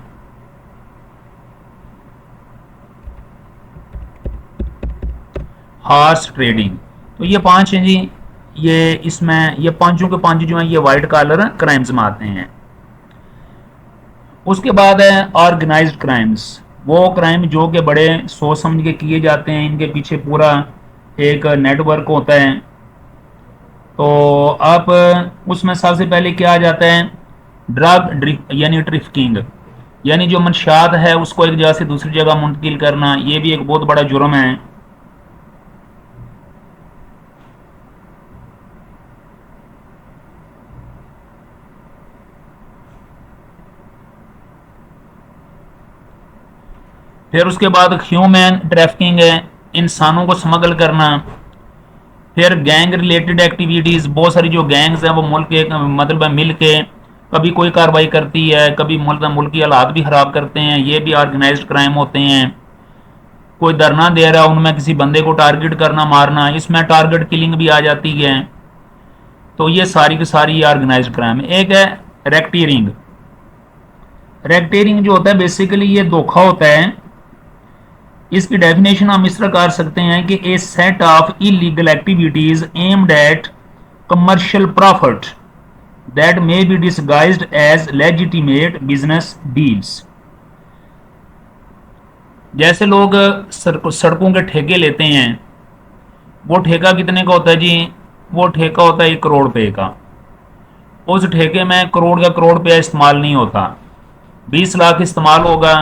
हॉर्स ट्रेडिंग, तो ये 5 हैं जी, ये इसमें ये पांचों के पांचों जो हैं ये वाइट कॉलर क्राइम्स में आते हैं। उसके बाद है ऑर्गेनाइज्ड क्राइम्स, वो क्राइम जो कि बड़े सोच समझ के किए जाते हैं, इनके पीछे पूरा एक नेटवर्क होता है। तो आप उसमें सबसे पहले क्या आ जाता है? ड्रग यानी ट्रैफिकिंग, यानी जो मंशियात है उसको एक जगह से दूसरी जगह मुंतकिल करना, ये भी एक बहुत बड़ा जुर्म है। फिर उसके बाद ह्यूमन ट्रैफिकिंग है, इंसानों को स्मगल करना। फिर गैंग रिलेटेड एक्टिविटीज़, बहुत सारी जो गैंग्स हैं वो मुल्क के मतलब मिल के कभी कोई कार्रवाई करती है, कभी मुल्क की हालात भी ख़राब करते हैं, ये भी ऑर्गेनाइज्ड क्राइम होते हैं। कोई धरना दे रहा है उनमें किसी बंदे को टारगेट करना, मारना, इसमें टारगेट किलिंग भी आ जाती है। तो ये सारी की सारी ऑर्गेनाइज्ड क्राइम। एक है रैकेटियरिंग। रैकेटियरिंग जो होता है बेसिकली ये धोखा होता है। इसकी डेफिनेशन हम इस तरह कर सकते हैं कि a set of illegal activities aimed at commercial profit that may be disguised as legitimate business deals. जैसे लोग सड़कों के ठेके लेते हैं, वो ठेका कितने का होता है जी? वो ठेका होता है 1 करोड़ रुपए का। उस ठेके में करोड़ का करोड़ रुपया इस्तेमाल नहीं होता, 20 लाख इस्तेमाल होगा,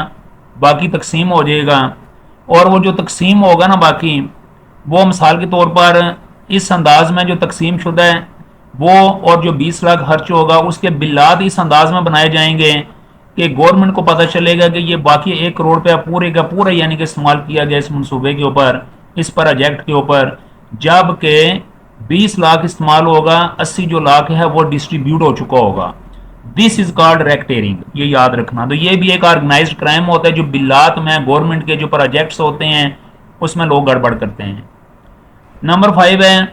बाकी तकसीम हो जाएगा। और वो जो तकसीम होगा ना बाकी, वो मिसाल के तौर पर इस अंदाज में जो तकसीम शुदा है वो और जो 20 लाख खर्च होगा उसके बिल्लात इस अंदाज में बनाए जाएंगे कि गवर्नमेंट को पता चलेगा कि ये बाकी 1 करोड़ रुपया पूरे का पूरा यानी कि इस्तेमाल किया गया इस मंसूबे के ऊपर, इस प्रोजेक्ट के ऊपर, जबकि 20 लाख इस्तेमाल होगा, 80 जो लाख है वो डिस्ट्रीब्यूट हो चुका होगा। दिस इज कॉल्ड रैकेटेरिंग, ये याद रखना। तो ये भी एक ऑर्गेनाइज्ड क्राइम होता है जो बिल्लात में गवर्नमेंट के जो प्रोजेक्ट्स होते हैं उसमें लोग गड़बड़ करते हैं। नंबर 5 है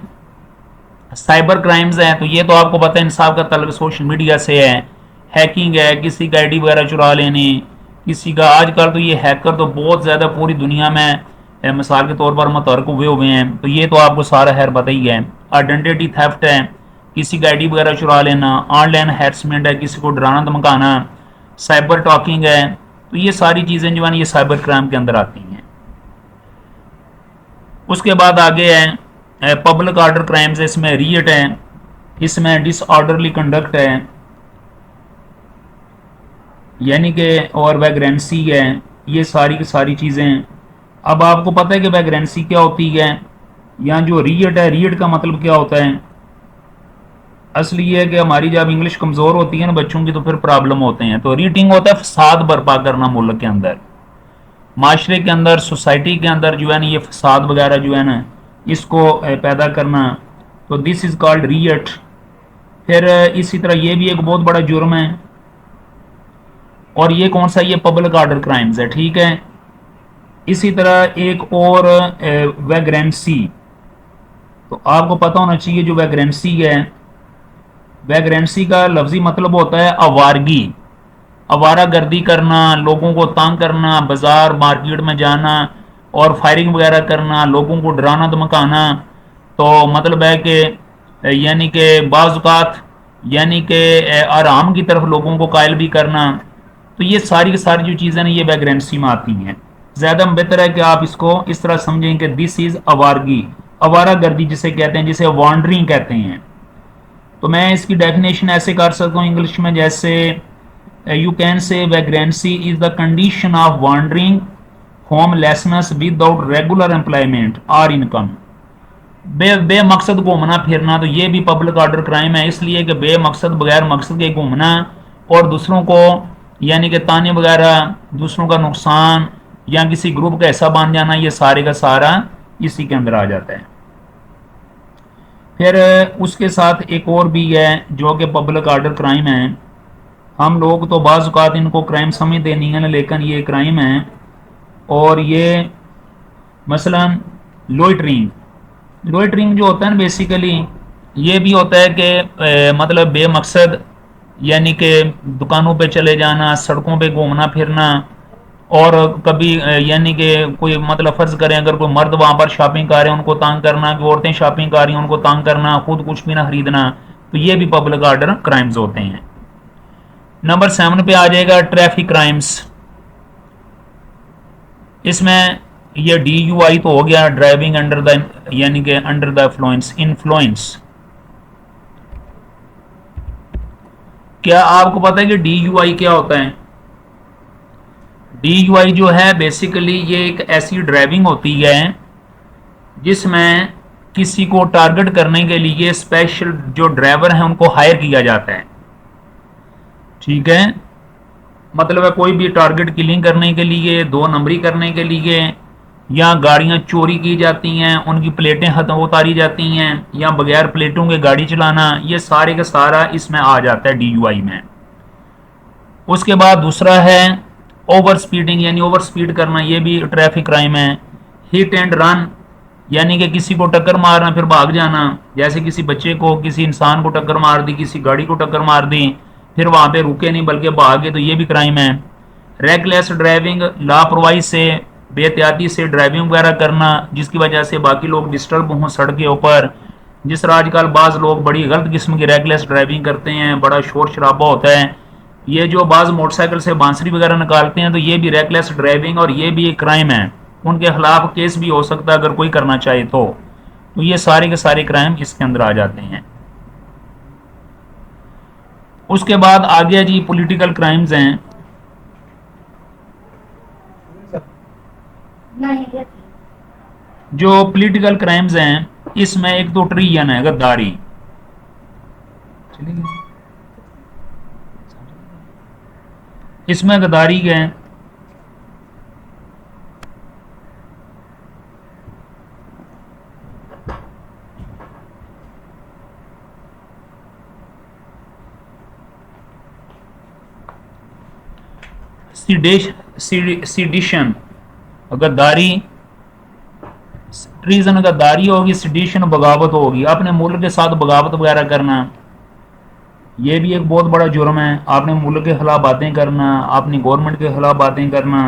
साइबर क्राइम्स हैं। तो ये तो आपको पता है इंसाफ का तलब सोशल मीडिया से है, हैकिंग है, किसी का आईडी वगैरह चुरा लेने, किसी का। आजकल तो ये हैकर तो बहुत ज़्यादा पूरी दुनिया में मिसाल के तौर पर मुतहरक हुए हैं, तो ये तो आपको सारा खैर पता ही है। आइडेंटिटी थेफ्ट है, किसी का आईडी वगैरह चुरा लेना। ऑनलाइन हैरेसमेंट है, किसी को डराना धमकाना। साइबर टॉकिंग है। तो ये सारी चीज़ें जो है ये साइबर क्राइम के अंदर आती हैं। उसके बाद आगे है पब्लिक ऑर्डर क्राइम्स, इसमें रीट है, इसमें डिसऑर्डरली कंडक्ट है यानी कि, और वैग्रेंसी है। ये सारी की सारी चीज़ें। अब आपको पता है कि वैग्रेंसी क्या होती है, या जो रीट है, रीट का मतलब क्या होता है। असली ये है कि हमारी जब इंग्लिश कमज़ोर होती है ना बच्चों की तो फिर प्रॉब्लम होते हैं। तो रीटिंग होता है फसाद बर्पा करना मुल्क के अंदर, माशरे के अंदर, सोसाइटी के अंदर जो है ना ये फसाद वगैरह जो है ना इसको पैदा करना। तो दिस इज़ कॉल्ड रीट। फिर इसी तरह ये भी एक बहुत बड़ा जुर्म है। और ये कौन सा, ये पब्लिक ऑर्डर क्राइम्स है, ठीक है। इसी तरह एक और वैग्रेंसी। तो आपको पता होना चाहिए जो वैग्रेंसी है, वैग्रेंसी का लफ्जी मतलब होता है आवारगी, आवारा गर्दी करना, लोगों को तंग करना, बाजार मार्केट में जाना और फायरिंग वगैरह करना, लोगों को डराना धमकाना। तो मतलब है कि यानी कि बाज़ात यानी कि आराम की तरफ लोगों को कायल भी करना। तो ये सारी की सारी जो चीज़ें ना ये वैग्रेंसी में आती हैं। ज़्यादा बेहतर है कि आप इसको इस तरह समझें कि दिस इज़ आवारगी, आवारा गर्दी जिसे कहते हैं, जिसे वॉन्डरिंग कहते हैं। तो मैं इसकी डेफिनेशन ऐसे कर सकता हूँ इंग्लिश में, जैसे you can say vagrancy is the condition of wandering homelessness without regular employment or income। बेमकसद घूमना फिरना, तो ये भी पब्लिक ऑर्डर क्राइम है, इसलिए कि बेमकसद बगैर मकसद के घूमना और दूसरों को यानी कि ताने वगैरह, दूसरों का नुकसान या किसी ग्रुप का हिस्सा बन जाना, ये सारे का सारा इसी के अंदर आ जाता है। फिर उसके साथ एक और भी है जो कि पब्लिक ऑर्डर क्राइम है। हम लोग तो बाज़ औक़ात इनको क्राइम समझते नहीं हैं, लेकिन ये क्राइम है। और ये मसलन लोइटरिंग, लोइटरिंग जो होता है ना बेसिकली ये भी होता है कि मतलब बेमकसद यानी कि दुकानों पे चले जाना, सड़कों पे घूमना फिरना, और कभी यानी कि कोई मतलब फ़र्ज़ करें अगर कोई मर्द वहाँ पर शॉपिंग कर रहे हैं उनको तंग करना, कि औरतें शॉपिंग कर रही हैं उनको तंग करना, खुद कुछ भी ना खरीदना। तो ये भी पब्लिक ऑर्डर क्राइम्स होते हैं। नंबर 7 पे आ जाएगा ट्रैफिक क्राइम्स। इसमें ये DUI तो हो गया, ड्राइविंग अंडर द यानी कि अंडर द इन्फ्लुएंस, इन्फ्लुएंस। क्या आपको पता है कि DUI क्या होता है। DUI जो है बेसिकली ये एक ऐसी ड्राइविंग होती है जिसमें किसी को टारगेट करने के लिए स्पेशल जो ड्राइवर हैं उनको हायर किया जाता है, ठीक है। मतलब है कोई भी टारगेट किलिंग करने के लिए, 2 नंबरी करने के लिए, या गाड़ियां चोरी की जाती हैं, उनकी प्लेटें खत्म उतारी जाती हैं, या बगैर प्लेटों के गाड़ी चलाना, ये सारे का सारा इसमें आ जाता है DUI में। उसके बाद दूसरा है ओवर स्पीडिंग, यानी ओवर स्पीड करना, ये भी ट्रैफिक क्राइम है। हिट एंड रन, यानी कि किसी को टक्कर मारना फिर भाग जाना, जैसे किसी बच्चे को, किसी इंसान को टक्कर मार दी, किसी गाड़ी को टक्कर मार दी, फिर वहाँ पे रुके नहीं बल्कि भागे, तो ये भी क्राइम है। रेकलेस ड्राइविंग, लापरवाही से, बेहतियाती से ड्राइविंग वगैरह करना जिसकी वजह से बाकी लोग डिस्टर्ब हों सड़क के ऊपर। जिस तरह आजकल बाज़ लोग बड़ी गलत किस्म की रेकलेस ड्राइविंग करते हैं, बड़ा शोर शराबा होता है। ये जो बाज़ मोटरसाइकिल से बांसुरी वगैरह निकालते हैं तो ये भी रेकलेस ड्राइविंग और ये भी एक क्राइम है, उनके खिलाफ केस भी हो सकता है अगर कोई करना चाहे तो ये सारे के सारे क्राइम इसके अंदर आ जाते हैं। उसके बाद आ गया जी पॉलिटिकल क्राइम्स हैं। जो पॉलिटिकल क्राइम्स हैं इसमें एक तो ट्रियन है, गद्दारी। चले गए। इसमें गद्दारी है, सीडिशन गद्दारी, ट्रीजन गद्दारी होगी, सीडिशन बगावत होगी, अपने मुल्क के साथ बगावत वगैरह करना, ये भी एक बहुत बड़ा जुर्म है। आपने मुल्क के खिलाफ बातें करना, अपनी गवर्नमेंट के खिलाफ बातें करना,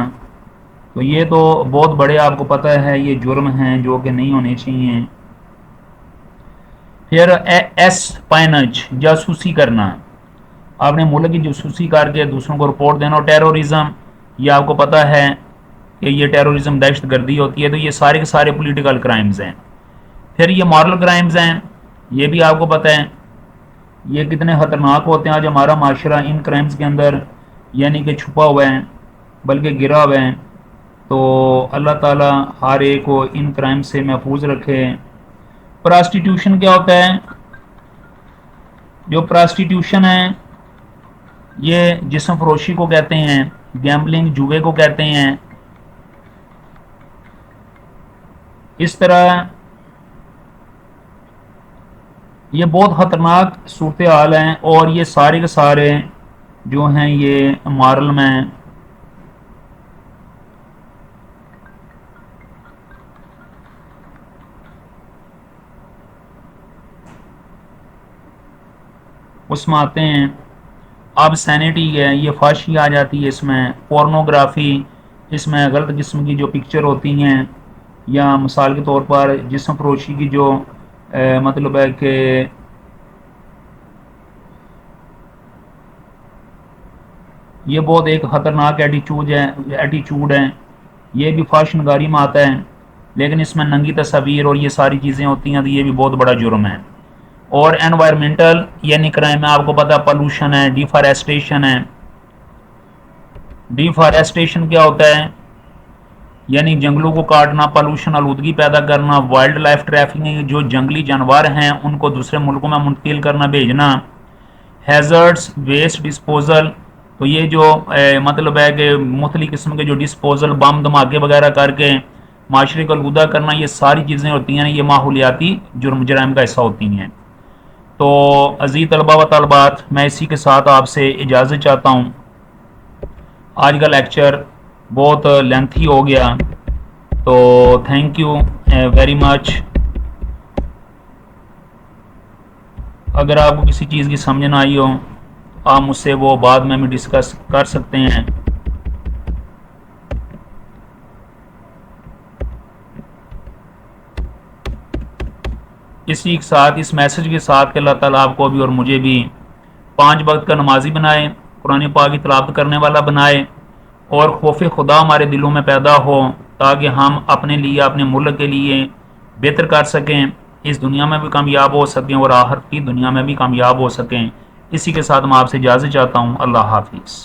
तो ये तो बहुत बड़े, आपको पता है ये जुर्म हैं जो कि नहीं होने चाहिए। फिर एस्पाइनज जासूसी करना, आपने मुल्क की जासूसी करके दूसरों को रिपोर्ट देना। और टेररिज्म, ये आपको पता है कि ये टेररिज्म दहशत गर्दी होती है, तो ये सारे के सारे पॉलिटिकल क्राइम्स हैं। फिर ये मॉरल क्राइम्स हैं, ये भी आपको पता है ये कितने ख़तरनाक होते हैं। आज हमारा माशरा इन क्राइम्स के अंदर यानी कि छुपा हुआ है, बल्कि गिरा हुआ है। तो अल्लाह ताला हर एक को इन क्राइम से महफूज रखे। प्रॉस्टिट्यूशन क्या होता है? जो प्रॉस्टिट्यूशन है ये जिस्म फरोशी को कहते हैं, गैम्बलिंग जुए को कहते हैं। इस तरह ये बहुत ख़तरनाक सूरत हाल हैं, और ये सारे के सारे जो हैं ये मॉरल में उसमें आते हैं। अब सैनिटी है, ये फाशी आ जाती है इसमें। पोर्नोग्राफी, इसमें गलत किस्म की जो पिक्चर होती हैं, या मिसाल के तौर पर जिस्म फरोशी की जो मतलब है कि ये बहुत एक ख़तरनाक एटीट्यूड है। ये भी फाशनगारी में आता है, लेकिन इसमें नंगी तस्वीर और ये सारी चीज़ें होती हैं, तो ये भी बहुत बड़ा जुर्म है। और एनवायरमेंटल यानी क्राइम है, आपको पता है पोल्यूशन है, डिफॉरेस्टेशन है। डिफॉरेस्टेशन क्या होता है? यानी जंगलों को काटना, पोल्यूशन आलूदगी पैदा करना। वाइल्ड लाइफ ट्रैफिकिंग, जो जंगली जानवर हैं उनको दूसरे मुल्कों में मुंतकिल करना, भेजना। हैज़र्ड्स वेस्ट डिस्पोजल, तो ये जो मतलब है कि मुख्तलिफ किस्म के जो डिस्पोजल बम धमाके वगैरह करके माशरे को आलूदा करना, ये सारी चीज़ें होती हैं, ये माहौलियाती जुर्म जराइम का हिस्सा होती हैं। तो अज़ीज़ तलबा व तलबात, मैं इसी के साथ आपसे इजाज़त चाहता हूँ। आज का लेक्चर बहुत लेंथी हो गया, तो थैंक यू वेरी मच। अगर आपको किसी चीज़ की समझ ना आई हो, आप मुझसे वो बाद में भी डिस्कस कर सकते हैं। इसी के साथ, इस मैसेज के साथ कि अल्लाह ताला आपको भी और मुझे भी 5 वक्त का नमाजी बनाए, कुरान पाक की तिलावत करने वाला बनाए, और खौफ खुदा हमारे दिलों में पैदा हो, ताकि हम अपने लिए, अपने मुल्क के लिए बेहतर कर सकें, इस दुनिया में भी कामयाब हो सकें और आखिरत की दुनिया में भी कामयाब हो सकें। इसी के साथ मैं आपसे इजाज़त चाहता हूँ। अल्लाह हाफिज़।